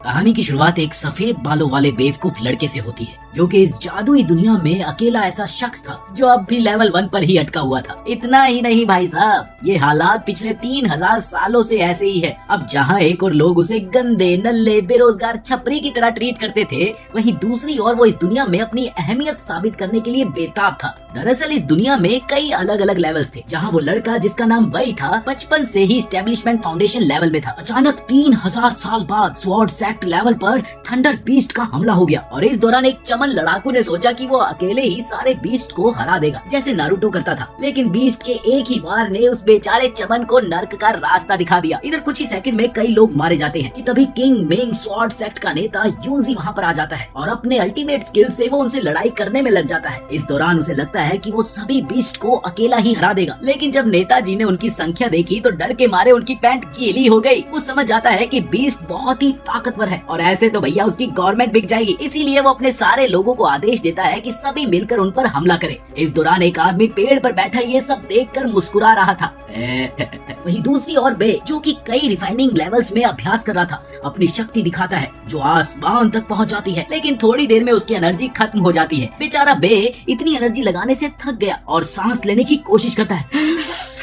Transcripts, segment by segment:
कहानी की शुरुआत एक सफेद बालों वाले बेवकूफ लड़के से होती है जो कि इस जादुई दुनिया में अकेला ऐसा शख्स था जो अब भी लेवल 1 पर ही अटका हुआ था। इतना ही नहीं भाई साहब, ये हालात पिछले 3000 सालों से ऐसे ही है। अब जहाँ एक और लोग उसे गंदे नल्ले बेरोजगार छपरी की तरह ट्रीट करते थे, वहीं दूसरी ओर वो इस दुनिया में अपनी अहमियत साबित करने के लिए बेताब था। दरअसल इस दुनिया में कई अलग अलग लेवल्स थे जहाँ वो लड़का जिसका नाम वही था बचपन से ही एस्टेब्लिशमेंट फाउंडेशन लेवल में था। अचानक 3000 साल बाद स्वॉर्ड सेक्ट लेवल पर थंडर बीस्ट का हमला हो गया और इस दौरान एक चमन लड़ाकू ने सोचा कि वो अकेले ही सारे बीस्ट को हरा देगा जैसे नारुतो करता था। लेकिन बीस्ट के एक ही वार ने उस बेचारे चमन को नर्क का रास्ता दिखा दिया। इधर कुछ ही सेकंड में कई लोग मारे जाते हैं कि तभी किंग मिंग स्वॉर्ड सेक्ट का नेता यूजी वहाँ पर आ जाता है और अपने अल्टीमेट स्किल से वो उनसे लड़ाई करने में लग जाता है। इस दौरान उसे लगता है कि वो सभी बीस्ट को अकेला ही हरा देगा, लेकिन जब नेताजी ने उनकी संख्या देखी तो डर के मारे उनकी पैंट गीली हो गई। वो समझ जाता है कि बीस्ट बहुत ही ताकतवर है और ऐसे तो भैया उसकी गवर्नमेंट बिक जाएगी। इसीलिए वो अपने सारे लोगों को आदेश देता है कि सभी मिलकर उन पर हमला करें। इस दौरान एक आदमी पेड़ पर बैठा ये सब देखकर मुस्कुरा रहा था। वहीं दूसरी ओर बे जो कि कई रिफाइनिंग लेवल्स में अभ्यास कर रहा था अपनी शक्ति दिखाता है जो आसमान तक पहुंच जाती है, लेकिन थोड़ी देर में उसकी एनर्जी खत्म हो जाती है। बेचारा बे इतनी एनर्जी लगाने से थक गया और सांस लेने की कोशिश करता है।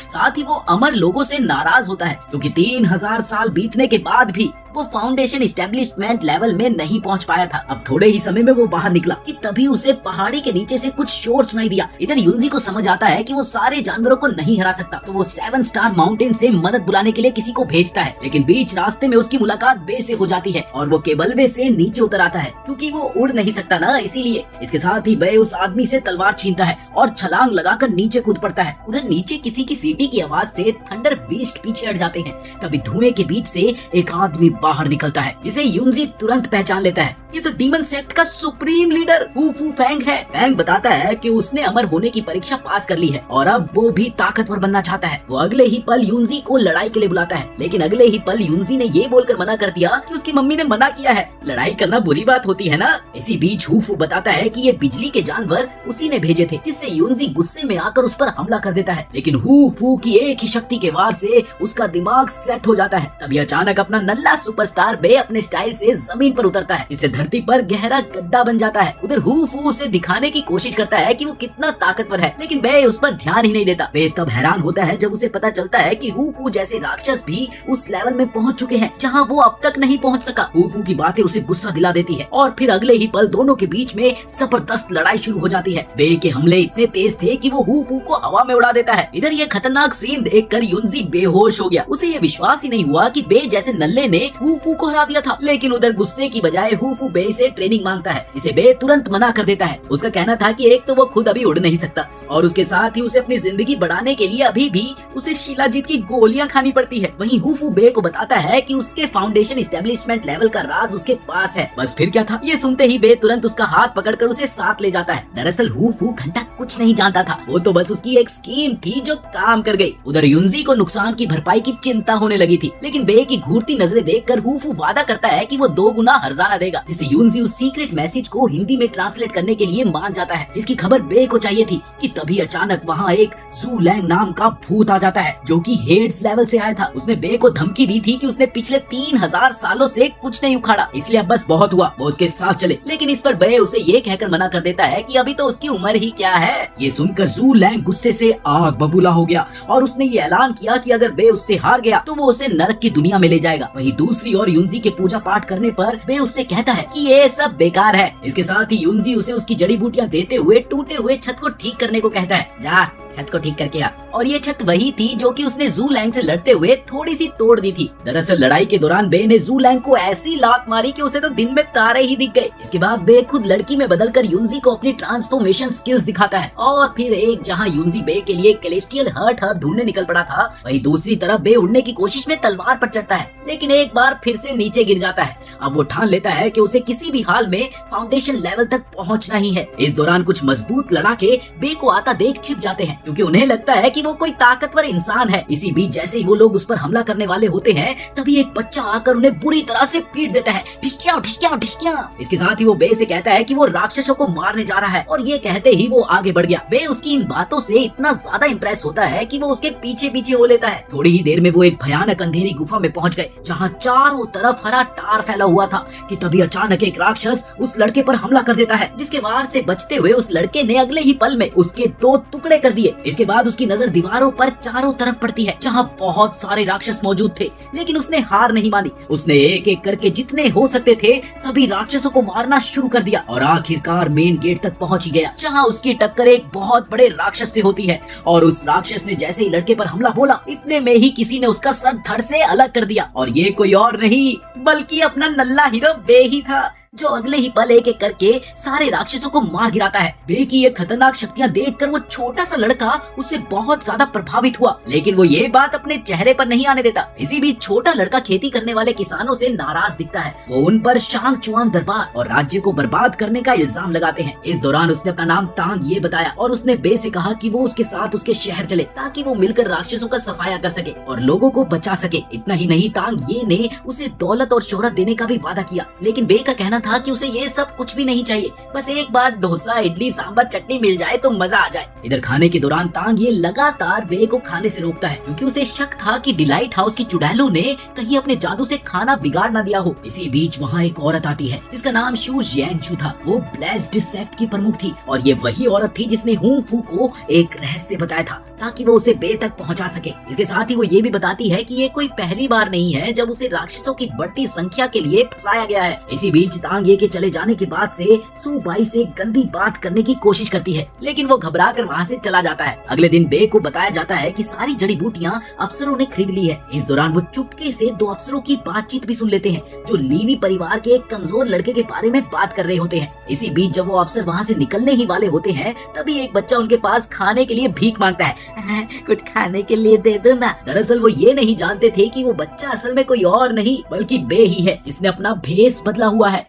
साथ ही वो अमर लोगों से नाराज होता है क्योंकि 3000 साल बीतने के बाद भी वो फाउंडेशन इस्टेब्लिशमेंट लेवल में नहीं पहुंच पाया था। अब थोड़े ही समय में वो बाहर निकला कि तभी उसे पहाड़ी के नीचे से कुछ शोर सुनाई दिया। इधर यूजी को समझ आता है कि वो सारे जानवरों को नहीं हरा सकता, तो वो 7 स्टार माउंटेन से मदद बुलाने के लिए किसी को भेजता है। लेकिन बीच रास्ते में उसकी मुलाकात बे से हो जाती है और वो केबलवे से नीचे उतर आता है क्योंकि वो उड़ नहीं सकता ना, इसीलिए। इसके साथ ही बे उस आदमी से तलवार छीनता है और छलांग लगाकर नीचे कूद पड़ता है। उधर नीचे किसी की सीटी की आवाज से थंडर बीस्ट पीछे हट जाते हैं। तभी धुएं के बीच से एक आदमी बाहर निकलता है जिसे यूजी तुरंत पहचान लेता है। ये तो डीमन सेक्ट का सुप्रीम लीडर हू फू फैंग है। फैंग बताता है कि उसने अमर होने की परीक्षा पास कर ली है और अब वो भी ताकतवर बनना चाहता है। वो अगले ही पल यूजी को लड़ाई के लिए बुलाता है, लेकिन अगले ही पल यूजी ने ये बोलकर मना कर दिया कि उसकी मम्मी ने मना किया है, लड़ाई करना बुरी बात होती है ना। इसी बीच हू फू बताता है कि ये बिजली के जानवर उसी ने भेजे थे, जिससे यूजी गुस्से में आकर उस पर हमला कर देता है। लेकिन हू फू की एक ही शक्ति के वार से उसका दिमाग सेट हो जाता है। तभी अचानक अपना नल्ला सुपरस्टार बे अपने स्टाइल से जमीन पर उतरता है, जिससे धरती पर गहरा गड्ढा बन जाता है। उधर हू फू उसे दिखाने की कोशिश करता है कि वो कितना ताकतवर है, लेकिन बे उस पर ध्यान ही नहीं देता। बे तब हैरान होता है जब उसे पता चलता है कि हू फू जैसे राक्षस भी उस लेवल में पहुंच चुके हैं जहां वो अब तक नहीं पहुंच सका। हू फू की बातें उसे गुस्सा दिला देती है और फिर अगले ही पल दोनों के बीच में जबरदस्त लड़ाई शुरू हो जाती है। बे के हमले इतने तेज थे कि वो हू फू को हवा में उड़ा देता है। इधर ये खतरनाक सीन देखकर यूजी बेहोश हो गया। उसे ये विश्वास ही नहीं हुआ कि बे जैसे नल्ले ने हू फू को हरा दिया था। लेकिन उधर गुस्से की बजाय हू फू बे से ट्रेनिंग मांगता है, जिसे बे तुरंत मना कर देता है। उसका कहना था कि एक तो वो खुद अभी उड़ नहीं सकता और उसके साथ ही उसे अपनी जिंदगी बढ़ाने के लिए अभी भी उसे शिलाजीत की गोलियां खानी पड़ती है। वहीं हू फू बे को बताता है कि उसके फाउंडेशन इस्टेब्लिशमेंट लेवल का राज उसके पास है। बस फिर क्या था, ये सुनते ही बे तुरंत उसका हाथ पकड़कर उसे साथ ले जाता है। दरअसल हू फू घंटा कुछ नहीं जानता था, वो तो बस उसकी एक स्कीम थी जो काम कर गई। उधर यूजी को नुकसान की भरपाई की चिंता होने लगी थी, लेकिन बे की घूरती नजरें देखकर हू फू वादा करता है कि वो 2 गुना हर्जाना देगा, जिससे यूजी उस सीक्रेट मैसेज को हिंदी में ट्रांसलेट करने के लिए मान जाता है, जिसकी खबर बे को चाहिए थी। कि तभी अचानक वहाँ एक जू लैंग नाम का भूत आ जाता है जो कि हेड्स लेवल से आया था। उसने बे को धमकी दी थी कि उसने पिछले 3000 सालों से कुछ नहीं उखाड़ा, इसलिए अब बस बहुत हुआ, वो उसके साथ चले। लेकिन इस पर बे उसे ये कहकर मना कर देता है कि अभी तो उसकी उम्र ही क्या है। ये सुनकर जू लैंग गुस्से से आग बबूला हो गया और उसने ये ऐलान किया कि अगर बे उससे हार गया तो वो उसे नरक की दुनिया में ले जाएगा। वहीं दूसरी ओर यूजी के पूजा पाठ करने पर बे उससे कहता है कि ये सब बेकार है। इसके साथ ही यूजी उसे उसकी जड़ी बूटियां देते हुए टूटे हुए छत को ठीक करने को कहता है। जा छत को ठीक करके आ। और ये छत वही थी जो कि उसने जू लैंग से लड़ते हुए थोड़ी सी तोड़ दी थी। दरअसल लड़ाई के दौरान बे ने जू लैंग को ऐसी लात मारी कि उसे तो दिन में तारे ही दिख गए। इसके बाद बे खुद लड़की में बदलकर यूजी को अपनी ट्रांसफॉर्मेशन स्किल्स दिखाता है और फिर एक जहां यूजी बे के लिए कैलेस्टियल हर्ट हब ढूंढने निकल पड़ा था, वहीं दूसरी तरफ बे उड़ने की कोशिश में तलवार पर चढ़ता है, लेकिन एक बार फिर से नीचे गिर जाता है। अब वो ठान लेता है कि उसे किसी भी हाल में फाउंडेशन लेवल तक पहुंचना ही है। इस दौरान कुछ मजबूत लड़ाके बे को आता देख छिप जाते हैं क्योंकि उन्हें लगता है कि वो कोई ताकतवर इंसान है। इसी बीच जैसे ही वो लोग उस पर हमला करने वाले होते हैं, तभी एक बच्चा आकर उन्हें बुरी तरह से पीट देता है। ठिशक्याओ ठिशक्याओ ठिशक्याओ। इसके साथ ही वो बे से कहता है कि वो राक्षसों को मारने जा रहा है और ये कहते ही वो आगे बढ़ गया। बे उसकी इन बातों से इतना ज्यादा इम्प्रेस होता है कि वो उसके पीछे पीछे हो लेता है। थोड़ी ही देर में वो एक भयानक अंधेरी गुफा में पहुंच गए जहाँ चारों तरफ हरा टार फैला हुआ था कि तभी अचानक एक राक्षस उस लड़के पर हमला कर देता है, जिसके वार से बचते हुए उस लड़के ने अगले ही पल में उसके 2 टुकड़े कर दिए। इसके बाद उसकी नजर दीवारों पर चारों तरफ पड़ती है जहाँ बहुत सारे राक्षस मौजूद थे, लेकिन उसने हार नहीं मानी। उसने एक एक करके जितने हो सकते थे सभी राक्षसों को मारना शुरू कर दिया और आखिरकार मेन गेट तक पहुंच ही गया, जहाँ उसकी टक्कर एक बहुत बड़े राक्षस से होती है। और उस राक्षस ने जैसे ही लड़के पर हमला बोला, इतने में ही किसी ने उसका सर धड़ से अलग कर दिया और ये कोई और नहीं बल्कि अपना नल्ला हीरो बे ही था, जो अगले ही पल एक एक करके सारे राक्षसों को मार गिराता है। बे की ये खतरनाक शक्तियां देखकर वो छोटा सा लड़का उससे बहुत ज्यादा प्रभावित हुआ, लेकिन वो ये बात अपने चेहरे पर नहीं आने देता। इसी बीच छोटा लड़का खेती करने वाले किसानों से नाराज दिखता है। वो उन पर शांग चुआन दरबार और राज्य को बर्बाद करने का इल्जाम लगाते हैं। इस दौरान उसने अपना नाम तांग ये बताया और उसने बे से कहा कि वो उसके साथ उसके शहर चले ताकि वो मिलकर राक्षसों का सफाया कर सके और लोगों को बचा सके। इतना ही नहीं, तांग ये ने उसे दौलत और शोहरत देने का भी वादा किया, लेकिन बे का कहना था कि उसे ये सब कुछ भी नहीं चाहिए, बस एक बार डोसा इडली सांभर चटनी मिल जाए तो मजा आ जाए। इधर खाने के दौरान तांग ये लगातार बे को खाने से रोकता है क्योंकि उसे शक था कि डिलाइट हाउस की चुड़ैलों ने कहीं अपने जादू से खाना बिगाड़ ना दिया हो। इसी बीच वहाँ एक औरत आती है जिसका नाम शू जियांगशू था। वो ब्लेस्ड सेक्ट की प्रमुख थी और ये वही औरत थी जिसने हुंग फू को एक रहस्य बताया था ताकि वो उसे बे तक पहुँचा सके। इसके साथ ही वो ये भी बताती है कि ये कोई पहली बार नहीं है जब उसे राक्षसों की बढ़ती संख्या के लिए फंसाया गया है। इसी बीच तांग ये के चले जाने के बाद से सू बाई से गंदी बात करने की कोशिश करती है, लेकिन वो घबरा कर वहाँ से चला जाता है। अगले दिन बे को बताया जाता है कि सारी जड़ी बूटियाँ अफसरों ने खरीद ली है। इस दौरान वो चुपके से 2 अफसरों की बातचीत भी सुन लेते हैं जो लीवी परिवार के एक कमजोर लड़के के बारे में बात कर रहे होते हैं। इसी बीच जब वो अफसर वहाँ से निकलने ही वाले होते हैं तभी एक बच्चा उनके पास खाने के लिए भीख मांगता है। कुछ खाने के लिए दे दो ना। दरअसल वो ये नहीं जानते थे कि वो बच्चा असल में कोई और नहीं बल्कि बे ही है जिसने अपना भेष बदला हुआ है।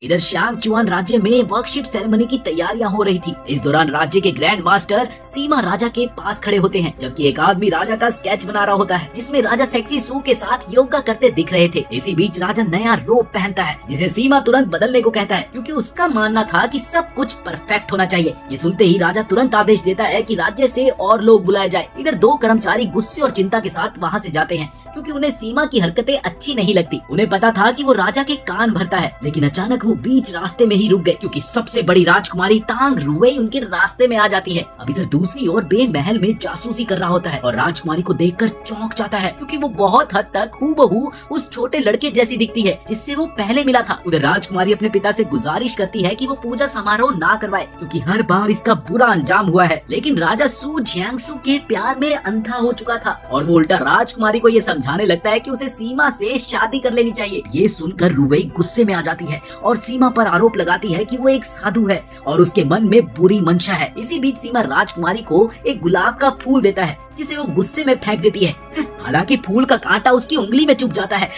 इधर शांग चुआन राज्य में वर्कशिप सेरेमनी की तैयारियां हो रही थी। इस दौरान राज्य के ग्रैंड मास्टर सीमा राजा के पास खड़े होते हैं जबकि एक आदमी राजा का स्केच बना रहा होता है जिसमें राजा सेक्सी सू के साथ योगा करते दिख रहे थे। इसी बीच राजा नया रोब पहनता है जिसे सीमा तुरंत बदलने को कहता है क्योंकि उसका मानना था कि सब कुछ परफेक्ट होना चाहिए। ये सुनते ही राजा तुरंत आदेश देता है कि राज्य से और लोग बुलाए जाए। इधर 2 कर्मचारी गुस्से और चिंता के साथ वहाँ से जाते हैं क्योंकि उन्हें सीमा की हरकतें अच्छी नहीं लगती। उन्हें पता था कि वो राजा के कान भरता है, लेकिन अचानक वो बीच रास्ते में ही रुक गए क्योंकि सबसे बड़ी राजकुमारी तांग रुई उनके रास्ते में आ जाती है। अब इधर दूसरी ओर बे महल में जासूसी कर रहा होता है और राजकुमारी को देखकर चौंक जाता है क्योंकि वो बहुत हद तक हूबहू उस छोटे लड़के जैसी दिखती है जिससे वो पहले मिला था। उधर राजकुमारी अपने पिता से गुजारिश करती है कि वो पूजा समारोह ना करवाए क्योंकि हर बार इसका बुरा अंजाम हुआ है, लेकिन राजा सू जियांगशू के प्यार में अंधा हो चुका था और वो उल्टा राजकुमारी को ये समझाने लगता है कि उसे सीमा से शादी कर लेनी चाहिए। ये सुनकर रुई गुस्से में आ जाती है और सीमा पर आरोप लगाती है कि वो एक साधु है और उसके मन में बुरी मंशा है। इसी बीच सीमा राजकुमारी को एक गुलाब का फूल देता है जिसे वो गुस्से में फेंक देती है। हालांकि फूल का कांटा उसकी उंगली में चुभ जाता है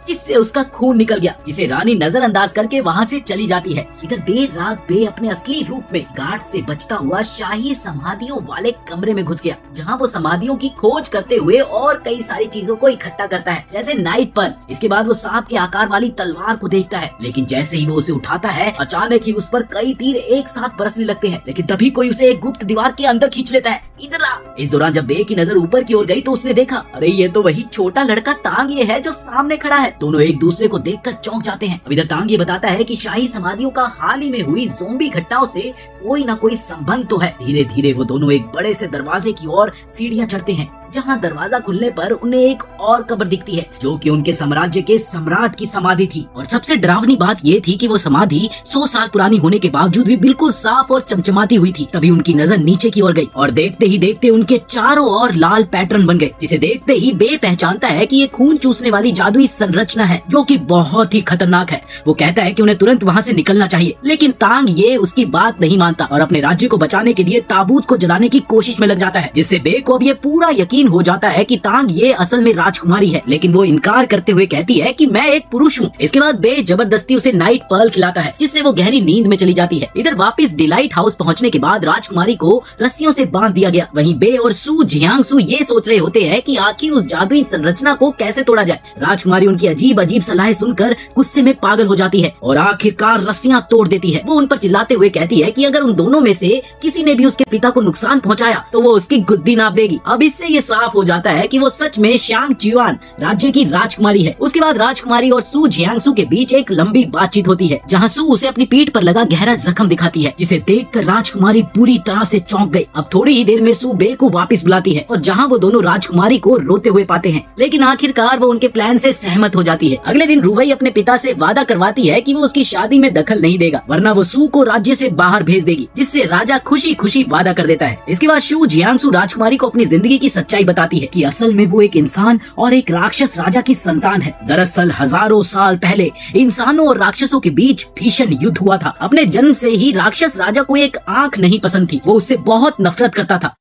जिससे उसका खून निकल गया, जिसे रानी नजरअंदाज करके वहाँ से चली जाती है। इधर देर रात बे अपने असली रूप में गार्ड से बचता हुआ शाही समाधियों वाले कमरे में घुस गया जहाँ वो समाधियों की खोज करते हुए और कई सारी चीजों को इकट्ठा करता है जैसे नाइट पर। इसके बाद वो सांप के आकार वाली तलवार को देखता है, लेकिन जैसे ही वो उसे उठाता है अचानक ही उस पर कई तीर एक साथ बरसने लगते हैं, लेकिन तभी कोई उसे एक गुप्त दीवार के अंदर खींच लेता है। इधर आ। इस दौरान जब बे की नजर ऊपर की ओर गई तो उसने देखा, अरे ये तो वही छोटा लड़का तांग ये है जो सामने खड़ा है। दोनों एक दूसरे को देखकर चौंक जाते हैं। अब इधर तांग ये बताता है कि शाही समाधियों का हाल ही में हुई ज़ोंबी घटनाओं से कोई ना कोई संबंध तो है। धीरे धीरे वो दोनों एक बड़े से दरवाजे की ओर सीढ़ियां चढ़ते हैं जहां दरवाजा खुलने पर उन्हें एक और कब्र दिखती है जो कि उनके साम्राज्य के सम्राट की समाधि थी। और सबसे डरावनी बात ये थी कि वो समाधि 100 साल पुरानी होने के बावजूद भी बिल्कुल साफ और चमचमाती हुई थी। तभी उनकी नजर नीचे की ओर गई और देखते ही देखते उनके चारों ओर लाल पैटर्न बन गए, जिसे देखते ही बे पहचानता है कि ये खून चूसने वाली जादुई संरचना है जो कि बहुत ही खतरनाक है। वो कहता है कि उन्हें तुरंत वहाँ से निकलना चाहिए, लेकिन तांग ये उसकी बात नहीं मानता और अपने राज्य को बचाने के लिए ताबूत को जलाने की कोशिश में लग जाता है, जिससे बे को अब ये पूरा यकीन यकीन हो जाता है कि तांग ये असल में राजकुमारी है, लेकिन वो इनकार करते हुए कहती है कि मैं एक पुरुष हूँ। इसके बाद बे जबरदस्ती उसे नाइट पर्ल खिलाता है, जिससे वो गहरी नींद में चली जाती है। इधर वापस डिलाइट हाउस पहुँचने के बाद राजकुमारी को रस्सियों से बांध दिया गया। वहीं बे और सू जियांगसू ये सोच रहे होते हैं कि आखिर उस जादुई संरचना को कैसे तोड़ा जाए। राजकुमारी उनकी अजीब अजीब सलाहें सुनकर गुस्से में पागल हो जाती है और आखिरकार रस्सियां तोड़ देती है। वो उन पर चिल्लाते हुए कहती है कि अगर उन दोनों में से किसी ने भी उसके पिता को नुकसान पहुंचाया तो वो उसकी गुद्दी नाप देगी। अब इससे ये साफ हो जाता है कि वो सच में श्यांग च्युआन राज्य की राजकुमारी है। उसके बाद राजकुमारी और सू जियांगसू के बीच एक लंबी बातचीत होती है, जहाँ सू उसे अपनी पीठ पर लगा गहरा जख्म दिखाती है, जिसे देखकर राजकुमारी पूरी तरह से चौंक गई। अब थोड़ी ही देर में सू बे को वापस बुलाती है और जहाँ वो दोनों राजकुमारी को रोते हुए पाते हैं, लेकिन आखिरकार वो उनके प्लान से सहमत हो जाती है। अगले दिन रूवई अपने पिता से वादा करवाती है कि वो उसकी शादी में दखल नहीं देगा, वरना वो सू को राज्य से बाहर भेज देगी, जिससे राजा खुशी खुशी वादा कर देता है। इसके बाद शू जियांगसू राजकुमारी को अपनी जिंदगी की सच्चाई बताती है कि असल में वो एक इंसान और एक राक्षस राजा की संतान है। दरअसल हजारों साल पहले इंसानों और राक्षसों के बीच भीषण युद्ध हुआ था। अपने जन्म से ही राक्षस राजा को एक आंख नहीं पसंद थी, वो उससे बहुत नफरत करता था।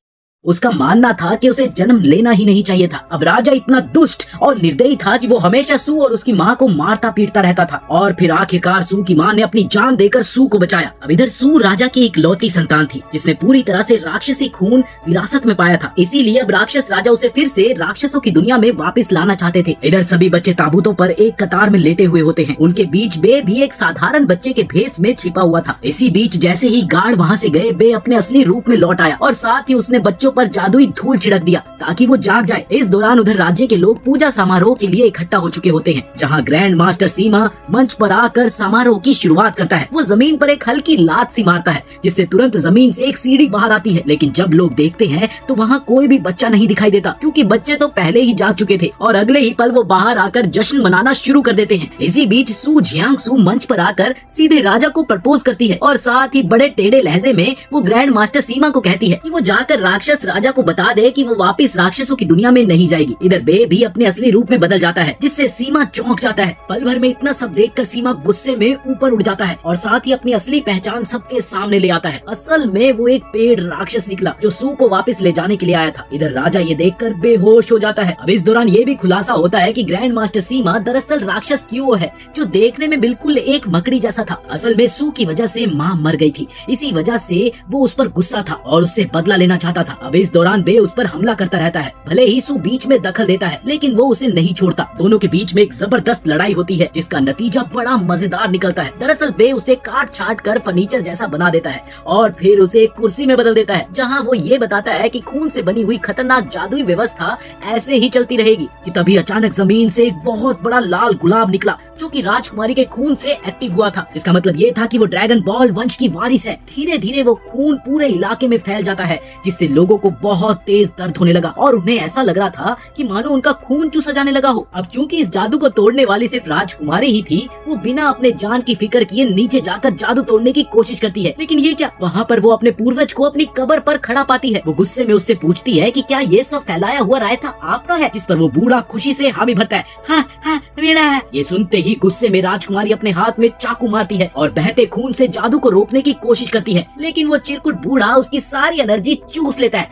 उसका मानना था कि उसे जन्म लेना ही नहीं चाहिए था। अब राजा इतना दुष्ट और निर्दयी था कि वो हमेशा सू और उसकी माँ को मारता पीटता रहता था और फिर आखिरकार सू की माँ ने अपनी जान देकर सू को बचाया। अब इधर सू राजा की इकलौती संतान थी, जिसने पूरी तरह से राक्षसी खून विरासत में पाया था। इसीलिए अब राक्षस राजा उसे फिर से राक्षसों की दुनिया में वापस लाना चाहते थे। इधर सभी बच्चे ताबूतों पर एक कतार में लेटे हुए होते हैं। उनके बीच बे भी एक साधारण बच्चे के भेष में छिपा हुआ था। इसी बीच जैसे ही गार्ड वहाँ से गए, बे अपने असली रूप में लौट आया और साथ ही उसने बच्चों पर जादुई धूल छिड़क दिया ताकि वो जाग जाए। इस दौरान उधर राज्य के लोग पूजा समारोह के लिए इकट्ठा हो चुके होते हैं, जहाँ ग्रैंड मास्टर सीमा मंच पर आकर समारोह की शुरुआत करता है। वो जमीन पर एक हल्की लात सी मारता है, जिससे तुरंत जमीन से एक सीढ़ी बाहर आती है। लेकिन जब लोग देखते हैं तो वहाँ कोई भी बच्चा नहीं दिखाई देता, क्योंकि बच्चे तो पहले ही जाग चुके थे और अगले ही पल वो बाहर आकर जश्न मनाना शुरू कर देते हैं। इसी बीच सू जियांगसू मंच पर आकर सीधे राजा को प्रपोज करती है और साथ ही बड़े टेढ़े लहजे में वो ग्रैंड मास्टर सीमा को कहती है कि वो जाकर राक्षस राजा को बता दे कि वो वापस राक्षसों की दुनिया में नहीं जाएगी। इधर बे भी अपने असली रूप में बदल जाता है, जिससे सीमा चौंक जाता है। पल भर में इतना सब देखकर सीमा गुस्से में ऊपर उठ जाता है और साथ ही अपनी असली पहचान सबके सामने ले आता है। असल में वो एक पेड़ राक्षस निकला जो सू को वापस ले जाने के लिए आया था। इधर राजा ये देखकर बेहोश हो जाता है। अब इस दौरान ये भी खुलासा होता है कि ग्रैंड मास्टर सीमा दरअसल राक्षस क्यों है, जो देखने में बिल्कुल एक मकड़ी जैसा था। असल में सू की वजह से माँ मर गई थी, इसी वजह से वो उस पर गुस्सा था और उससे बदला लेना चाहता था। अब इस दौरान बे उस पर हमला करता रहता है। भले ही सू बीच में दखल देता है, लेकिन वो उसे नहीं छोड़ता। दोनों के बीच में एक जबरदस्त लड़ाई होती है, जिसका नतीजा बड़ा मजेदार निकलता है। दरअसल बे उसे काट छाट कर फर्नीचर जैसा बना देता है और फिर उसे एक कुर्सी में बदल देता है, जहाँ वो ये बताता है कि खून से बनी हुई खतरनाक जादुई व्यवस्था ऐसे ही चलती रहेगी। कि तभी अचानक जमीन से एक बहुत बड़ा लाल गुलाब निकला, जो कि राजकुमारी के खून से एक्टिव हुआ था, जिसका मतलब ये था कि वो ड्रैगन बॉल वंश की वारिस है। धीरे धीरे वो खून पूरे इलाके में फैल जाता है, जिससे लोगों को बहुत तेज दर्द होने लगा और उन्हें ऐसा लग रहा था कि मानो उनका खून चूसा जाने लगा हो। अब चूंकि इस जादू को तोड़ने वाली सिर्फ राजकुमारी ही थी, वो बिना अपने जान की फिक्र किए नीचे जाकर जादू तोड़ने की कोशिश करती है। लेकिन ये क्या, वहाँ पर वो अपने पूर्वज को अपनी कब्र पर खड़ा पाती है। वो गुस्से में उससे पूछती है कि क्या ये सब फैलाया हुआ रायता आपका है, जिस पर वो बूढ़ा खुशी से हामी भरता है, हाँ हाँ मेरा है। ये सुनते ही गुस्से में राजकुमारी अपने हाथ में चाकू मारती है और बहते खून से जादू को रोकने की कोशिश करती है, लेकिन वो चिरकुट बूढ़ा उसकी सारी एनर्जी चूस लेता है,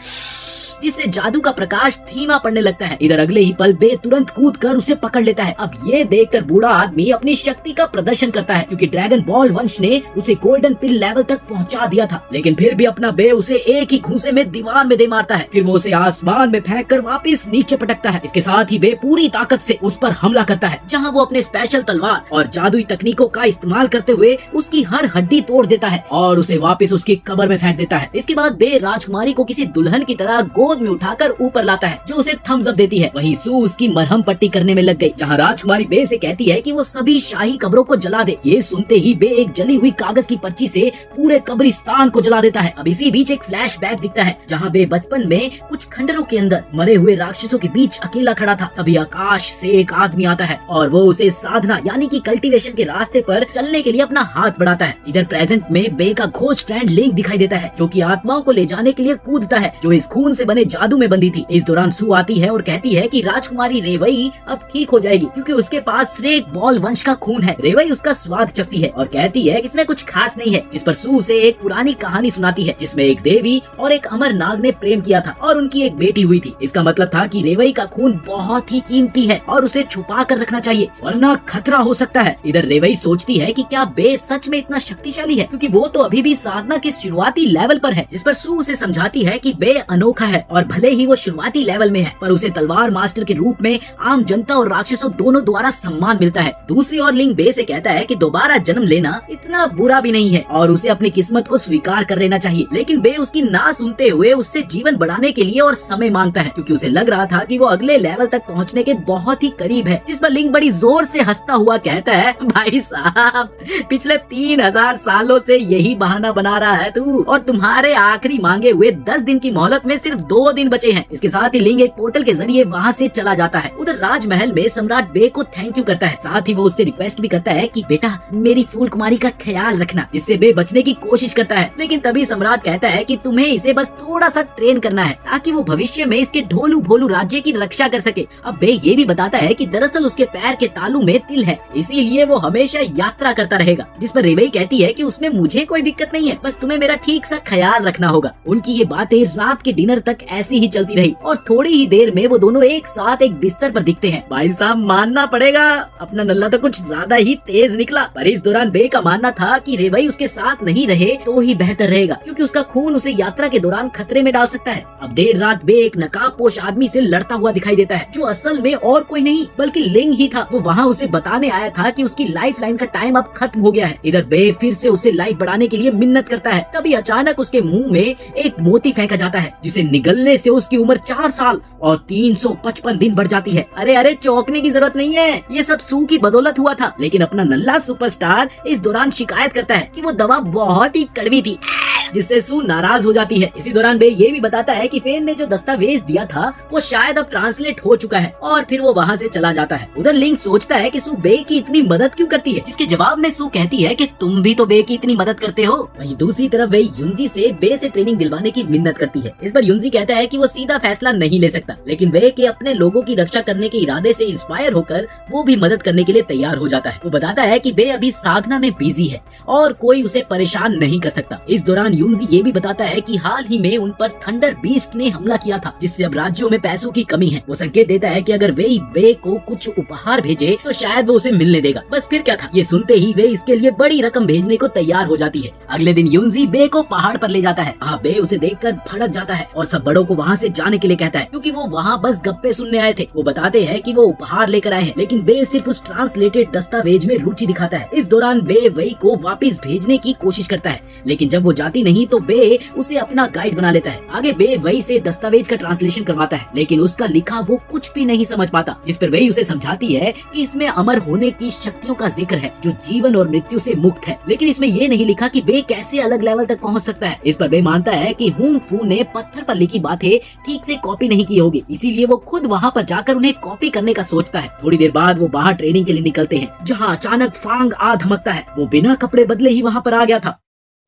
जिससे जादू का प्रकाश धीमा पड़ने लगता है। इधर अगले ही पल बे तुरंत कूद कर उसे पकड़ लेता है। अब ये देखकर बूढ़ा आदमी अपनी शक्ति का प्रदर्शन करता है, क्योंकि ड्रैगन बॉल वंश ने उसे गोल्डन पिल लेवल तक पहुंचा दिया था। लेकिन फिर भी अपना बे उसे एक ही घूंसे में दीवार में दे मारता है। फिर वो उसे आसमान में फेंक कर वापिस नीचे पटकता है। इसके साथ ही बे पूरी ताकत से उस पर हमला करता है, जहाँ वो अपने स्पेशल तलवार और जादुई तकनीकों का इस्तेमाल करते हुए उसकी हर हड्डी तोड़ देता है और उसे वापस उसकी कब्र में फेंक देता है। इसके बाद बे राजकुमारी को किसी दुल्हन की तरह गोद में उठाकर ऊपर लाता है, जो उसे थम्स अप देती है। वहीं सू उसकी मरहम पट्टी करने में लग गई, जहाँ राजकुमारी बे से कहती है कि वो सभी शाही कब्रों को जला दे। ये सुनते ही बे एक जली हुई कागज की पर्ची से पूरे कब्रिस्तान को जला देता है। अब इसी बीच एक फ्लैशबैक दिखता है, जहाँ बे बचपन में कुछ खंडरों के अंदर मरे हुए राक्षसों के बीच अकेला खड़ा था। तभी आकाश से एक आदमी आता है और वो उसे साधना यानी कि कल्टीवेशन के रास्ते पर चलने के लिए अपना हाथ बढ़ाता है। इधर प्रेजेंट में बे का खोज फ्रेंड लिंक दिखाई देता है, जो कि आत्माओं को ले जाने के लिए कूदता है जो इस खून से बने जादू में बंधी थी। इस दौरान सू आती है और कहती है कि राजकुमारी रेवई अब ठीक हो जाएगी क्योंकि उसके पास श्रेक बॉल वंश का खून है। रेवई उसका स्वाद चखती है और कहती है कि इसमें कुछ खास नहीं है, जिस पर सू उसे एक पुरानी कहानी सुनाती है जिसमें एक देवी और एक अमर नाग ने प्रेम किया था और उनकी एक बेटी हुई थी। इसका मतलब था कि रेवई का खून बहुत ही कीमती है और उसे छुपा कर रखना चाहिए वरना खतरा हो सकता है। इधर रेवई सोचती है कि क्या बे सच में इतना शक्तिशाली है क्योंकि वो तो अभी भी साधना के शुरुआती लेवल पर है, जिस पर सू उसे समझाती है कि बे अनोखा है और भले ही वो शुरुआती लेवल में है पर उसे तलवार मास्टर के रूप में आम जनता और राक्षसों दोनों द्वारा सम्मान मिलता है। दूसरी ओर लिंग बे से कहता है कि दोबारा जन्म लेना इतना बुरा भी नहीं है और उसे अपनी किस्मत को स्वीकार कर लेना चाहिए, लेकिन बे उसकी ना सुनते हुए उससे जीवन बढ़ाने के लिए और समय मांगता है क्योंकि उसे लग रहा था कि वो अगले लेवल तक पहुंचने के बहुत ही करीब है। जिस पर लिंग बड़ी जोर से हंसता हुआ कहता है, भाई साहब पिछले 3000 सालों से यही बहाना बना रहा है तू, और तुम्हारे आखिरी मांगे हुए 10 दिन की मोहलत में सिर्फ 2 दिन बचे हैं। इसके साथ ही लिंग एक पोर्टल के जरिए वहाँ से चला जाता है। उधर राजमहल में सम्राट बे को थैंक यू करता है, साथ ही वो उससे रिक्वेस्ट भी करता है कि बेटा मेरी फूल कुमारी का ख्याल रखना, जिससे बे बचने की कोशिश करता है। लेकिन तभी सम्राट कहता है कि तुम्हें इसे बस थोड़ा सा ट्रेन करना है ताकि वो भविष्य में इसके ढोलू भोलू राज्य की रक्षा कर सके। अब बे ये भी बताता है कि दरअसल उसके पैर के तालू में तिल है, इसीलिए वो हमेशा यात्रा करता रहेगा। जिस पर रेवई कहती है कि उसमें मुझे कोई दिक्कत नहीं है, बस तुम्हें मेरा ठीक सा ख्याल रखना होगा। उनकी ये बातें रात के डिनर तक ऐसी ही चलती रही और थोड़ी ही देर में वो दोनों एक साथ एक बिस्तर पर दिखते हैं। भाई साहब मानना पड़ेगा अपना नल्ला तो कुछ ज्यादा ही तेज निकला, पर इस दौरान बे का मानना था कि रेवई उसके साथ नहीं रहे तो ही बेहतर रहेगा क्योंकि उसका खून उसे यात्रा के दौरान खतरे में डाल सकता है। अब देर रात बे एक नकाबपोश आदमी से लड़ता हुआ दिखाई देता है जो असल में और कोई नहीं बल्कि लिंग ही था। वो वहाँ उसे बताने आया था कि उसकी लाइफ लाइन का टाइम अब खत्म हो गया है। इधर बे फिर से उसे लाइफ बढ़ाने के लिए मिन्नत करता है, तभी अचानक उसके मुंह में एक मोती फेंका जाता है जिसे निगलने से उसकी उम्र 4 साल और 355 दिन बढ़ जाती है। अरे अरे चौंकने की जरूरत नहीं है, ये सब सू की बदौलत हुआ था। लेकिन अपना नल्ला सुपरस्टार इस दौरान शिकायत करता है कि वो दवा बहुत ही कड़वी थी, जिससे सू नाराज हो जाती है। इसी दौरान बे ये भी बताता है कि फेन ने जो दस्तावेज दिया था वो शायद अब ट्रांसलेट हो चुका है और फिर वो वहाँ से चला जाता है। उधर लिंक सोचता है कि सू बे की इतनी मदद क्यों करती है, जिसके जवाब में सू कहती है कि तुम भी तो बे की इतनी मदद करते हो। वहीं दूसरी तरफ वे युंजी से बे से ट्रेनिंग दिलवाने की मिन्नत करती है। इस पर युंजी कहता है कि वो सीधा फैसला नहीं ले सकता, लेकिन वे के अपने लोगों की रक्षा करने के इरादे से इंस्पायर होकर वो भी मदद करने के लिए तैयार हो जाता है। वो बताता है कि बे अभी साधना में बिजी है और कोई उसे परेशान नहीं कर सकता। इस दौरान युंजी ये भी बताता है कि हाल ही में उन पर थंडर बीस्ट ने हमला किया था, जिससे अब राज्यों में पैसों की कमी है। वो संकेत देता है कि अगर वे बे को कुछ उपहार भेजे तो शायद वो उसे मिलने देगा। बस फिर क्या था, ये सुनते ही वे इसके लिए बड़ी रकम भेजने को तैयार हो जाती है। अगले दिन युंजी बे को पहाड़ पर ले जाता है। हाँ, बे उसे देखकर भड़क जाता है और सब बड़ों को वहाँ से जाने के लिए कहता है क्योंकि वो वहाँ बस गप्पे सुनने आए थे। वो बताते हैं कि वो उपहार लेकर आए हैं, लेकिन बे सिर्फ उस ट्रांसलेटेड दस्तावेज में रुचि दिखाता है। इस दौरान बे वही को वापस भेजने की कोशिश करता है, लेकिन जब वो जाती नहीं तो बे उसे अपना गाइड बना लेता है। आगे बे वही से दस्तावेज का ट्रांसलेशन करवाता है, लेकिन उसका लिखा वो कुछ भी नहीं समझ पाता। जिस पर वही उसे समझाती है कि इसमें अमर होने की शक्तियों का जिक्र है जो जीवन और मृत्यु से मुक्त है, लेकिन इसमें ये नहीं लिखा कि बे कैसे अलग लेवल तक पहुंच सकता है। इस पर बे मानता है कि हुंग फू ने पत्थर पर लिखी बातें ठीक से कॉपी नहीं की होगी, इसीलिए वो खुद वहाँ पर जाकर उन्हें कॉपी करने का सोचता है। थोड़ी देर बाद वो बाहर ट्रेनिंग के लिए निकलते हैं, जहाँ अचानक फांग आ धमकता है। वो बिना कपड़े बदले ही वहाँ पर आ गया था।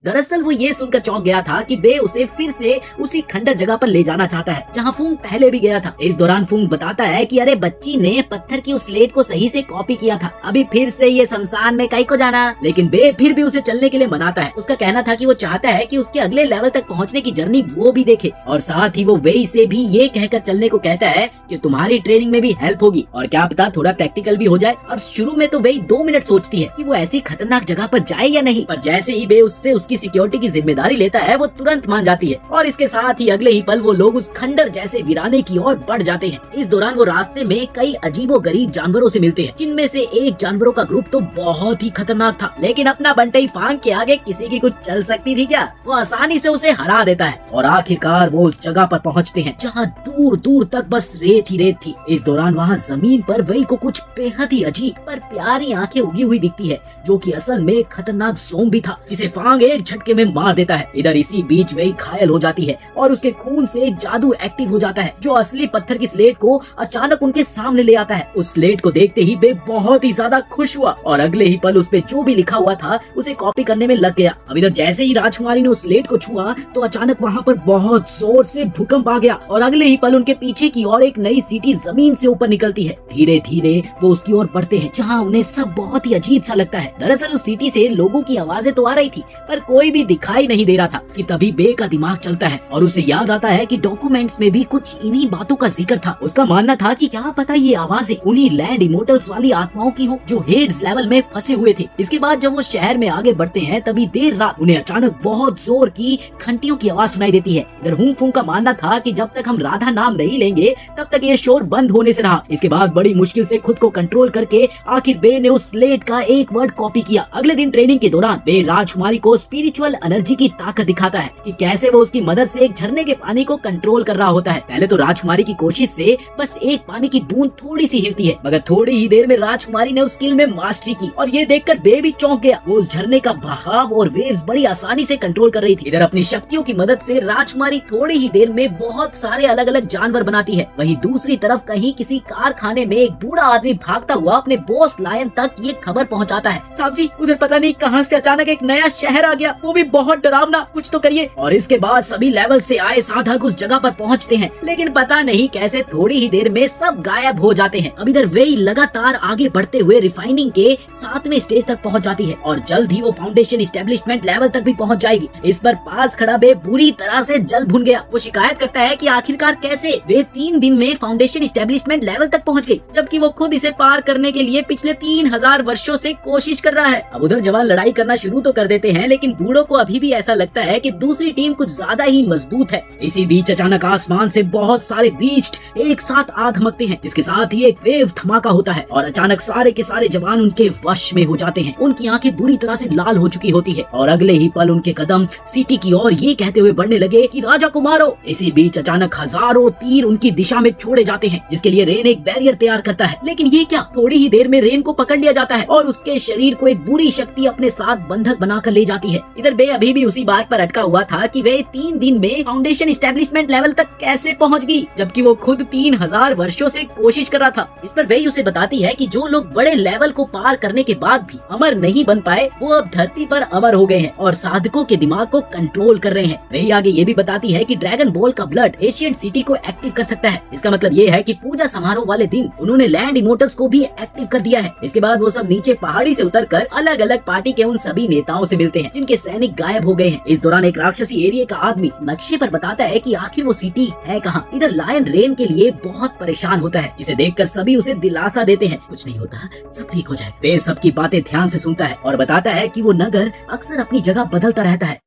दरअसल वो ये सुनकर चौंक गया था कि बे उसे फिर से उसी खंडर जगह पर ले जाना चाहता है जहाँ फूंग पहले भी गया था। इस दौरान फूंग बताता है कि अरे बच्ची ने पत्थर की उस स्लेट को सही से कॉपी किया था, अभी फिर से ये शमशान में कहीं को जाना। लेकिन बे फिर भी उसे चलने के लिए मनाता है। उसका कहना था कि वो चाहता है कि उसके अगले लेवल तक पहुँचने की जर्नी वो भी देखे, और साथ ही वो वे से भी ये कहकर चलने को कहता है कि तुम्हारी ट्रेनिंग में भी हेल्प होगी और क्या पता थोड़ा प्रैक्टिकल भी हो जाए। अब शुरू में तो वे 2 मिनट सोचती है कि वो ऐसी खतरनाक जगह पर जाए या नहीं, पर जैसे ही बे उससे उसकी सिक्योरिटी की जिम्मेदारी लेता है वो तुरंत मान जाती है और इसके साथ ही अगले ही पल वो लोग उस खंडर जैसे वीराने की ओर बढ़ जाते हैं। इस दौरान वो रास्ते में कई अजीबोगरीब जानवरों से मिलते हैं, जिनमें से एक जानवरों का ग्रुप तो बहुत ही खतरनाक था, लेकिन अपना बंटई फांग के आगे किसी की कुछ चल सकती थी क्या। वो आसानी से उसे हरा देता है और आखिरकार वो उस जगह पर पहुँचते हैं जहाँ दूर दूर तक बस रेत ही रेत थी। इस दौरान वहाँ जमीन पर वही को कुछ बेहद ही अजीब पर प्यारी आंखें उगी हुई दिखती है, जो कि असल में खतरनाक ज़ॉम्बी था, जिसे फांग एक एक झटके में मार देता है। इधर इसी बीच वे घायल हो जाती है और उसके खून से एक जादू एक्टिव हो जाता है जो असली पत्थर की स्लेट को अचानक उनके सामने ले आता है। उस स्लेट को देखते ही बे बहुत ही ज्यादा खुश हुआ और अगले ही पल उस पे जो भी लिखा हुआ था उसे कॉपी करने में लग गया। अब इधर जैसे ही राजकुमारी ने उस स्लेट को छुआ तो अचानक वहाँ पर बहुत जोर से भूकंप आ गया और अगले ही पल उनके पीछे की ओर एक नई सिटी जमीन से ऊपर निकलती है। धीरे धीरे वो उसकी ओर बढ़ते हैं जहाँ उन्हें सब बहुत ही अजीब सा लगता है। दरअसल उस सिटी से लोगों की आवाजें तो आ रही थी पर कोई भी दिखाई नहीं दे रहा था कि तभी बे का दिमाग चलता है और उसे याद आता है कि डॉक्यूमेंट्स में भी कुछ इन्हीं बातों का जिक्र था। उसका मानना था कि क्या पता ये आवाजें उन्हीं लैंड इमोर्टल्स वाली आत्माओं की हो जो हेड्स लेवल में फंसे हुए थे। इसके बाद जब वो शहर में आगे बढ़ते हैं तभी देर रात उन्हें अचानक बहुत जोर की घंटियों की आवाज सुनाई देती है। इधर हुंग फुंग का मानना था कि जब तक हम राधा नाम नहीं लेंगे तब तक ये शोर बंद होने से रहा। इसके बाद बड़ी मुश्किल से खुद को कंट्रोल करके आखिर बे ने उस स्लेट का एक वर्ड कॉपी किया। अगले दिन ट्रेनिंग के दौरान बे राजकुमारी को स्पिरिचुअल एनर्जी की ताकत दिखाता है कि कैसे वो उसकी मदद से एक झरने के पानी को कंट्रोल कर रहा होता है। पहले तो राजकुमारी की कोशिश से बस एक पानी की बूंद थोड़ी सी हिलती है मगर थोड़ी ही देर में राजकुमारी ने उस स्किल में मास्टरी की और ये देखकर बे भी चौंक गया। वो उस झरने का बहाव और वेव्स बड़ी आसानी से कंट्रोल कर रही थी। इधर अपनी शक्तियों की मदद से राजकुमारी थोड़ी ही देर में बहुत सारे अलग अलग जानवर बनाती है। वहीं दूसरी तरफ कहीं किसी कारखाने में एक बूढ़ा आदमी भागता हुआ अपने बॉस लायन तक ये खबर पहुंचाता है, साहब जी उधर पता नहीं कहां से अचानक एक नया शहर आ गया, वो भी बहुत डरावना, कुछ तो करिए। और इसके बाद सभी लेवल से आए साधक उस जगह पर पहुंचते हैं लेकिन पता नहीं कैसे थोड़ी ही देर में सब गायब हो जाते हैं। अब इधर वे लगातार आगे बढ़ते हुए रिफाइनिंग के 7वें स्टेज तक पहुंच जाती है और जल्द ही वो फाउंडेशन एस्टेब्लिशमेंट लेवल तक भी पहुंच जाएगी। इस पर पास खड़ा बे बुरी तरह से जल भुन गया। वो शिकायत करता है कि आखिरकार कैसे वे 3 दिन में फाउंडेशन एस्टेब्लिशमेंट लेवल तक पहुंच गई जबकि वो खुद इसे पार करने के लिए पिछले 3000 वर्षों से कोशिश कर रहा है। अब उधर जवान लड़ाई करना शुरू तो कर देते हैं लेकिन बूढ़ों को अभी भी ऐसा लगता है कि दूसरी टीम कुछ ज्यादा ही मजबूत है। इसी बीच अचानक आसमान से बहुत सारे बीस्ट एक साथ आ धमकते हैं जिसके साथ ही एक वेव धमाका होता है और अचानक सारे के सारे जवान उनके वश में हो जाते हैं। उनकी आंखें बुरी तरह से लाल हो चुकी होती है और अगले ही पल उनके कदम सिटी की ओर ये कहते हुए बढ़ने लगे कि राजा को मारो। इसी बीच अचानक हजारों तीर उनकी दिशा में छोड़े जाते हैं जिसके लिए रेन एक बैरियर तैयार करता है लेकिन ये क्या, थोड़ी ही देर में रेन को पकड़ लिया जाता है और उसके शरीर को एक बुरी शक्ति अपने साथ बंधक बनाकर ले जाती है। इधर बे अभी भी उसी बात पर अटका हुआ था कि वे 3 दिन में फाउंडेशन एस्टेब्लिशमेंट लेवल तक कैसे पहुंच गई जबकि वो खुद 3000 वर्षों से कोशिश कर रहा था। इस पर वे उसे बताती है कि जो लोग बड़े लेवल को पार करने के बाद भी अमर नहीं बन पाए वो अब धरती पर अमर हो गए हैं और साधकों के दिमाग को कंट्रोल कर रहे हैं। वही आगे ये भी बताती है कि ड्रैगन बॉल का ब्लड एशियंट सिटी को एक्टिव कर सकता है। इसका मतलब ये है कि पूजा समारोह वाले दिन उन्होंने लैंड इमोर्टल्स को भी एक्टिव कर दिया है। इसके बाद वो सब नीचे पहाड़ी से उतरकर अलग अलग पार्टी के उन सभी नेताओं से मिलते हैं जिनके सैनिक गायब हो गए हैं। इस दौरान एक राक्षसी एरिया का आदमी नक्शे पर बताता है कि आखिर वो सिटी है कहाँ। इधर लायन रेन के लिए बहुत परेशान होता है जिसे देखकर सभी उसे दिलासा देते हैं, कुछ नहीं होता, सब ठीक हो जाएगा। वे सबकी बातें ध्यान से सुनता है और बताता है कि वो नगर अक्सर अपनी जगह बदलता रहता है।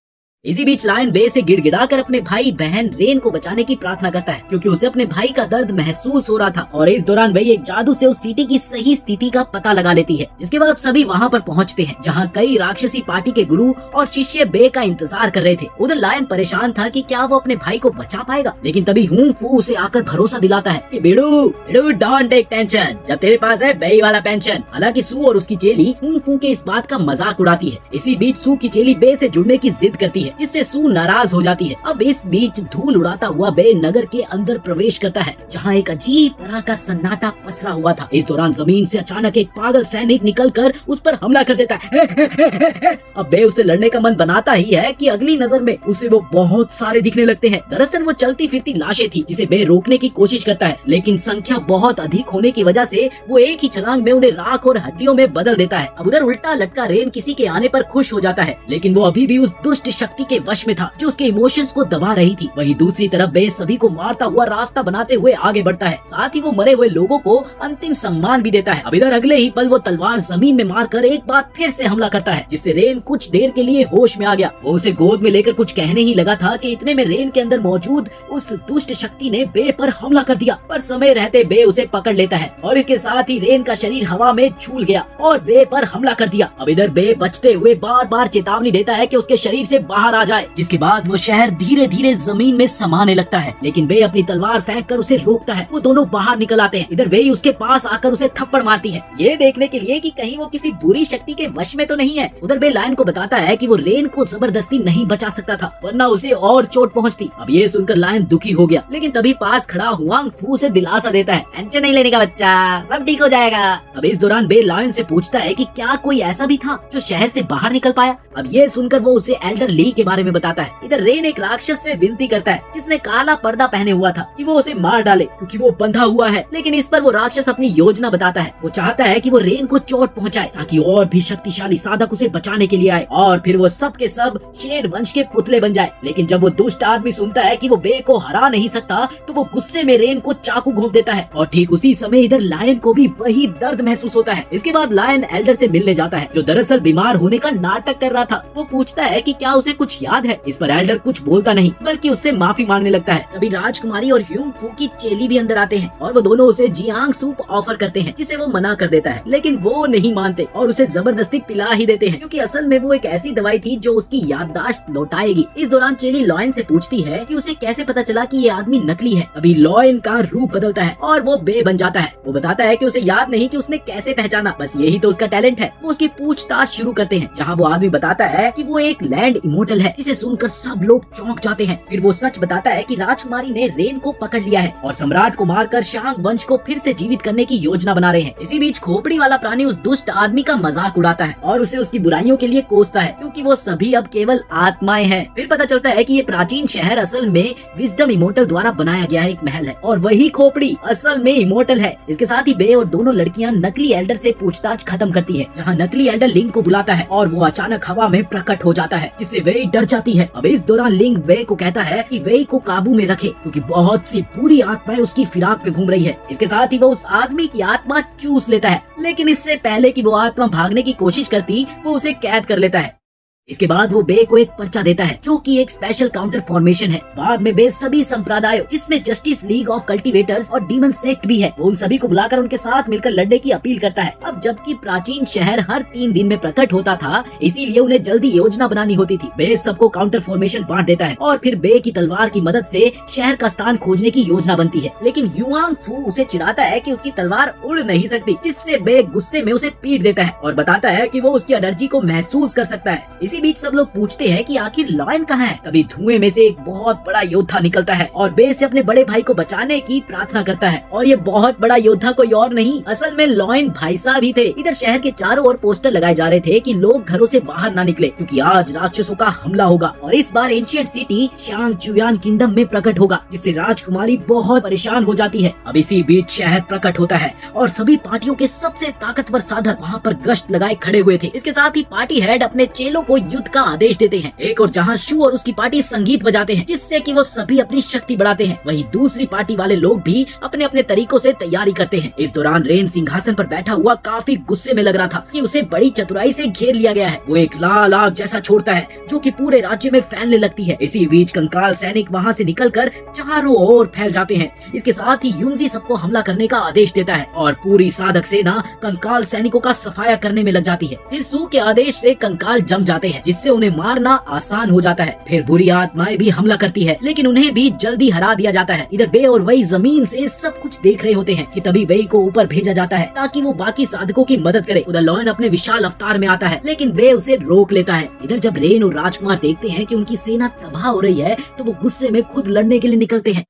इसी बीच लायन बे से गिड़गिड़ाकर अपने भाई बहन रेन को बचाने की प्रार्थना करता है क्योंकि उसे अपने भाई का दर्द महसूस हो रहा था और इस दौरान वही एक जादू से उस सिटी की सही स्थिति का पता लगा लेती है। जिसके बाद सभी वहाँ पर पहुँचते हैं जहाँ कई राक्षसी पार्टी के गुरु और शिष्य बे का इंतजार कर रहे थे। उधर लायन परेशान था कि क्या वो अपने भाई को बचा पाएगा लेकिन तभी हुंग फू उसे आकर भरोसा दिलाता है कि बेडू डोंट टेक टेंशन, जब तेरे पास है बे वाला पेंशन। हालांकि सू और उसकी चेली हुंग फू के इस बात का मजाक उड़ाती है। इसी बीच सू की चेली बे से जुड़ने की जिद करती है जिससे सू नाराज हो जाती है। अब इस बीच धूल उड़ाता हुआ बे नगर के अंदर प्रवेश करता है जहाँ एक अजीब तरह का सन्नाटा पसरा हुआ था। इस दौरान जमीन से अचानक एक पागल सैनिक निकलकर उस पर हमला कर देता है। अब बे उसे लड़ने का मन बनाता ही है कि अगली नजर में उसे वो बहुत सारे दिखने लगते हैं। दरअसल वो चलती फिरती लाशें थी जिसे बे रोकने की कोशिश करता है लेकिन संख्या बहुत अधिक होने की वजह से वो एक ही छलांग में उन्हें राख और हड्डियों में बदल देता है। अब उधर उल्टा लटका रेन किसी के आने पर खुश हो जाता है लेकिन वो अभी भी उस दुष्ट शक्ति के वश में था जो उसके इमोशंस को दबा रही थी। वहीं दूसरी तरफ बे सभी को मारता हुआ रास्ता बनाते हुए आगे बढ़ता है, साथ ही वो मरे हुए लोगों को अंतिम सम्मान भी देता है। अब इधर अगले ही पल वो तलवार जमीन में मारकर एक बार फिर से हमला करता है जिससे रेन कुछ देर के लिए होश में आ गया। वो उसे गोद में लेकर कुछ कहने ही लगा था कि इतने में रेन के अंदर मौजूद उस दुष्ट शक्ति ने बे पर हमला कर दिया पर समय रहते बे उसे पकड़ लेता है और इसके साथ ही रेन का शरीर हवा में झूल गया और बे पर हमला कर दिया। अब इधर बे बचते हुए बार बार चेतावनी देता है कि उसके शरीर से बाहर तलवार आ जाए, जिसके बाद वो शहर धीरे धीरे जमीन में समाने लगता है। लेकिन वे अपनी तलवार फेंक कर उसे रोकता है। वो दोनों बाहर निकल आते हैं। इधर वे उसके पास आकर उसे थप्पड़ मारती है, ये देखने के लिए कि कहीं वो किसी बुरी शक्ति के वश में तो नहीं है। उधर वे लायन को बताता है कि वो रेन को जबरदस्ती नहीं बचा सकता था, वरना उसे और चोट पहुंचती। अब ये सुनकर लायन दुखी हो गया, लेकिन तभी पास खड़ा हुआंग फू से दिलासा देता है, टेंशन नहीं लेने का बच्चा, सब ठीक हो जाएगा। अब इस दौरान बे लायन से पूछता है कि क्या कोई ऐसा भी था जो शहर से बाहर निकल पाया। अब ये सुनकर वो उसे एल्डर ली के बारे में बताता है। इधर रेन एक राक्षस से विनती करता है जिसने काला पर्दा पहने हुआ था कि वो उसे मार डाले क्योंकि वो बंधा हुआ है। लेकिन इस पर वो राक्षस अपनी योजना बताता है। वो चाहता है कि वो रेन को चोट पहुंचाए ताकि और भी शक्तिशाली साधक उसे बचाने के लिए आए और फिर वो सब के सब शेर वंश के पुतले बन जाए। लेकिन जब वो दुष्ट आदमी सुनता है कि वो बे को हरा नहीं सकता तो वो गुस्से में रेन को चाकू घोंप देता है और ठीक उसी समय इधर लायन को भी वही दर्द महसूस होता है। इसके बाद लायन एल्डर से मिलने जाता है जो दरअसल बीमार होने का नाटक कर रहा था। वो पूछता है कि क्या उसे कुछ याद है। इस पर एल्डर कुछ बोलता नहीं बल्कि उससे माफी मांगने लगता है। तभी राजकुमारी और ह्यूंग फू की चेली भी अंदर आते हैं और वो दोनों उसे जियांग सूप ऑफर करते हैं जिसे वो मना कर देता है, लेकिन वो नहीं मानते और उसे जबरदस्ती पिला ही देते हैं क्योंकि असल में वो एक ऐसी दवाई थी जो उसकी याददाश्त लौटाएगी। इस दौरान चेली लॉयन से पूछती है कि उसे कैसे पता चला कि ये आदमी नकली है। अभी लॉयन का रूप बदलता है और वो बे बन जाता है। वो बताता है कि उसे याद नहीं कि उसने कैसे पहचाना, बस यही तो उसका टैलेंट है। वो उसकी पूछताछ शुरू करते हैं जहाँ वो आदमी बताता है कि वो एक लैंड इमोर्टल है, जिसे सुनकर सब लोग चौंक जाते हैं। फिर वो सच बताता है कि राजकुमारी ने रेन को पकड़ लिया है और सम्राट को मारकर शांग वंश को फिर से जीवित करने की योजना बना रहे हैं। इसी बीच खोपड़ी वाला प्राणी उस दुष्ट आदमी का मजाक उड़ाता है और उसे उसकी बुराइयों के लिए कोसता है क्योंकि वो सभी अब केवल आत्माएं हैं। फिर पता चलता है कि ये प्राचीन शहर असल में विजडम इमोर्टल द्वारा बनाया गया एक महल है और वही खोपड़ी असल में इमोर्टल है। इसके साथ ही बे और दोनों लड़कियां नकली एल्डर से पूछताछ खत्म करती है, जहाँ नकली एल्डर लिंग को बुलाता है और वो अचानक हवा में प्रकट हो जाता है जिससे वे डर जाती है। अब इस दौरान लिंग वे को कहता है कि वे को काबू में रखे क्योंकि बहुत सी बुरी आत्माएं उसकी फिराक में घूम रही है। इसके साथ ही वो उस आदमी की आत्मा चूस लेता है, लेकिन इससे पहले कि वो आत्मा भागने की कोशिश करती वो उसे कैद कर लेता है। इसके बाद वो बे को एक पर्चा देता है जो कि एक स्पेशल काउंटर फॉर्मेशन है। बाद में बे सभी संप्रदायों जिसमें जस्टिस लीग ऑफ कल्टीवेटर्स और डीमन सेक्ट भी है, वो उन सभी को बुलाकर उनके साथ मिलकर लड़ने की अपील करता है। अब जबकि प्राचीन शहर हर 3 दिन में प्रकट होता था, इसीलिए उन्हें जल्दी योजना बनानी होती थी। बे सबको काउंटर फॉर्मेशन बांट देता है और फिर बे की तलवार की मदद से शहर का स्थान खोजने की योजना बनती है। लेकिन युआंग फू उसे चिढ़ाता है कि उसकी तलवार उड़ नहीं सकती, जिससे बे गुस्से में उसे पीट देता है और बताता है कि वो उसकी एनर्जी को महसूस कर सकता है। इसी बीच सब लोग पूछते हैं कि आखिर लॉयन कहाँ है। तभी धुएं में से एक बहुत बड़ा योद्धा निकलता है और बे से अपने बड़े भाई को बचाने की प्रार्थना करता है और ये बहुत बड़ा योद्धा कोई और नहीं, असल में लॉयन भाई साहब ही थे। इधर शहर के चारों ओर पोस्टर लगाए जा रहे थे कि लोग घरों से बाहर ना निकले क्योंकि आज राक्षसों का हमला होगा और इस बार एंशिएंट सिटी शांग चुयान किंगडम में प्रकट होगा, जिससे राजकुमारी बहुत परेशान हो जाती है। अब इसी बीच शहर प्रकट होता है और सभी पार्टियों के सबसे ताकतवर साधक वहाँ पर गश्त लगाए खड़े हुए थे। इसके साथ ही पार्टी हेड अपने चेलों को युद्ध का आदेश देते हैं। एक और जहाँ शू और उसकी पार्टी संगीत बजाते हैं जिससे कि वो सभी अपनी शक्ति बढ़ाते हैं, वहीं दूसरी पार्टी वाले लोग भी अपने अपने तरीकों से तैयारी करते हैं। इस दौरान रेन सिंहासन पर बैठा हुआ काफी गुस्से में लग रहा था कि उसे बड़ी चतुराई से घेर लिया गया है। वो एक लाल आग जैसा छोड़ता है जो कि पूरे राज्य में फैलने लगती है। इसी बीच कंकाल सैनिक वहाँ से निकलकर चारों ओर फैल जाते हैं। इसके साथ ही यूंजी सबको हमला करने का आदेश देता है और पूरी साधक सेना कंकाल सैनिकों का सफाया करने में लग जाती है। फिर सू के आदेश से कंकाल जम जाते हैं जिससे उन्हें मारना आसान हो जाता है। फिर बुरी आत्माएं भी हमला करती है लेकिन उन्हें भी जल्दी हरा दिया जाता है। इधर बे और वही जमीन से सब कुछ देख रहे होते हैं कि तभी वही को ऊपर भेजा जाता है ताकि वो बाकी साधकों की मदद करे। उधर लॉयन अपने विशाल अवतार में आता है लेकिन बे उसे रोक लेता है। इधर जब रेन और राजकुमार देखते हैं कि उनकी सेना तबाह हो रही है तो वो गुस्से में खुद लड़ने के लिए निकलते हैं।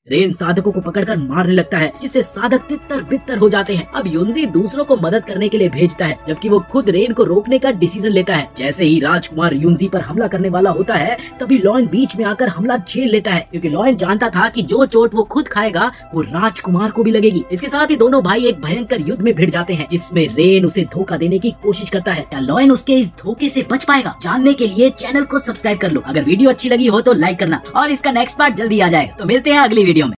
रेन साधकों को पकड़कर मारने लगता है जिससे साधक तितर बितर हो जाते हैं। अब युंजी दूसरों को मदद करने के लिए भेजता है जबकि वो खुद रेन को रोकने का डिसीजन लेता है। जैसे ही राजकुमार युंजी पर हमला करने वाला होता है तभी लॉयन बीच में आकर हमला झेल लेता है क्योंकि लॉयन जानता था कि जो चोट वो खुद खाएगा वो राजकुमार को भी लगेगी। इसके साथ ही दोनों भाई एक भयंकर युद्ध में भिड़ जाते हैं जिसमें रेन उसे धोखा देने की कोशिश करता है। क्या लॉयन उसके इस धोखे से बच पाएगा? जानने के लिए चैनल को सब्सक्राइब कर लो। अगर वीडियो अच्छी लगी हो तो लाइक करना और इसका नेक्स्ट पार्ट जल्दी आ जाएगा। तो मिलते हैं अगली वीडियो में।